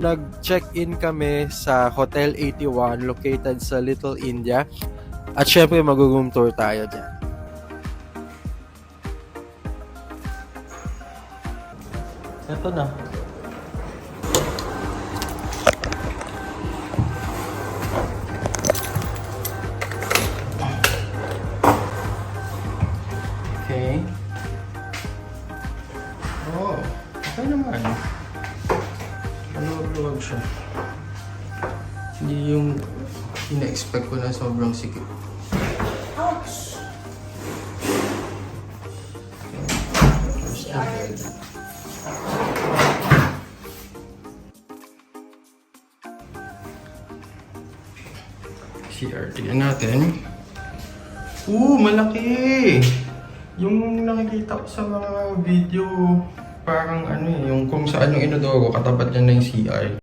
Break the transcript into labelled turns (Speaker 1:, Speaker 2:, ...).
Speaker 1: Nag-check-in kami sa Hotel 81 located sa Little India. At syempre mag-room tour tayo dyan. Ito na. Okay. Oh, okay naman. Maluwag siya. Hindi yung ina-expect ko na sobrang sikip. Ouch! There's the bed. CR, tignan natin. Malaki! Yung nakikita ko sa mga video, parang ano yung kung saan yung inodoro, katapat niya na yung CR.